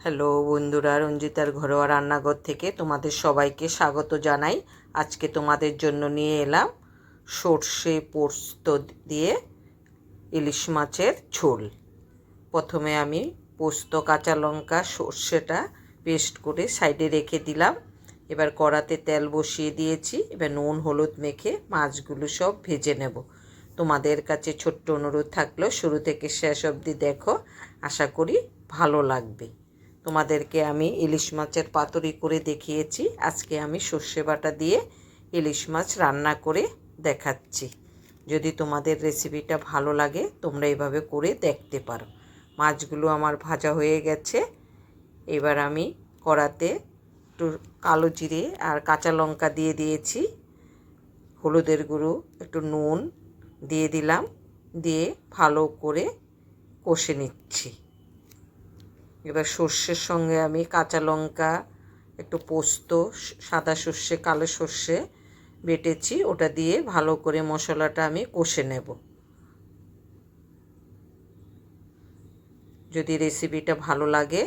Hello বন্ধুরা, রঞ্জিতার ঘরোয়া রান্নাঘর থেকে তোমাদের সবাইকে স্বাগত জানাই। আজকে তোমাদের জন্য নিয়ে এলাম সর্ষে পোস্ত দিয়ে ইলিশ মাছের ঝোল। প্রথমে আমি পোস্ত, কাঁচা লঙ্কা, সর্ষেটা পেস্ট করে সাইডে রেখে দিলাম। এবার কড়াতে তেল বসিয়ে দিয়েছি। এবার নুন হলুদ মেখে মাছগুলো সব ভেজে নেব। তোমাদের কাছে ছোট্ট অনুরোধ থাকলেও শুরু থেকে শেষ অবধি দেখো, আশা করি ভালো লাগবে। তোমাদেরকে আমি ইলিশ মাছের পাতুরি করে দেখিয়েছি, আজকে আমি সর্ষে বাটা দিয়ে ইলিশ মাছ রান্না করে দেখাচ্ছি। যদি তোমাদের রেসিপিটা ভালো লাগে তোমরা এইভাবে করে দেখতে পারো। মাছগুলো আমার ভাজা হয়ে গেছে। এবার আমি কড়াতে একটু কালো জিরে আর কাঁচা লঙ্কা দিয়ে দিয়েছি, হলুদের গুঁড়ো, একটু নুন দিয়ে দিলাম, দিয়ে ভালো করে কষে নিচ্ছি। এবার সর্ষের সঙ্গে আমি কাঁচা লঙ্কা, একটু পোস্ত, সাদা সর্ষে, কালো সর্ষে বেটেছি, ওটা দিয়ে ভালো করে মশলাটা আমি কষে নেব। যদি রেসিপিটা ভালো লাগে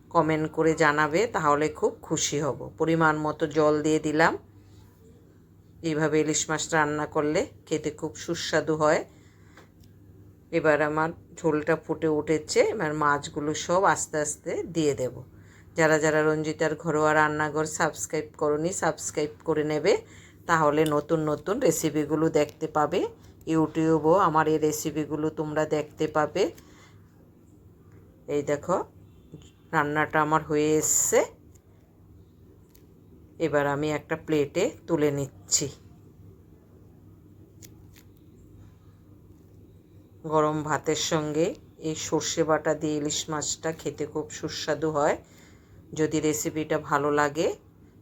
কমেন্ট করে জানাবে, তাহলে খুব খুশি হব। পরিমাণ মতো জল দিয়ে দিলাম। এইভাবে ইলিশ মাছ রান্না করলে খেতে খুব সুস্বাদু হয়। এবার আমার ঝোলটা ফুটে উঠেছে। এবার মাছগুলো সব আস্তে আস্তে দিয়ে দেব। যারা যারা রঞ্জিতার ঘরোয়া রান্নাঘর সাবস্ক্রাইব করনি, সাবস্ক্রাইব করে নেবে, তাহলে নতুন নতুন রেসিপিগুলো দেখতে পাবে। ইউটিউবেও আমার এই রেসিপিগুলো তোমরা দেখতে পাবে। এই দেখো, রান্নাটা আমার হয়ে এসছে। এবার আমি একটা প্লেটে তুলে নিচ্ছি। গরম ভাতের সঙ্গে এই সর্ষে বাটা দিয়ে ইলিশ মাছটা খেতে খুব সুস্বাদু হয়। যদি রেসিপিটা ভালো লাগে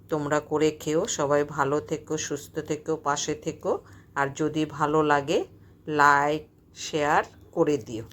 তোমরা করে খেও। সবাই ভালো থেকো, সুস্থ থেকো, পাশে থেকো। আর যদি ভালো লাগে লাইক শেয়ার করে দিও।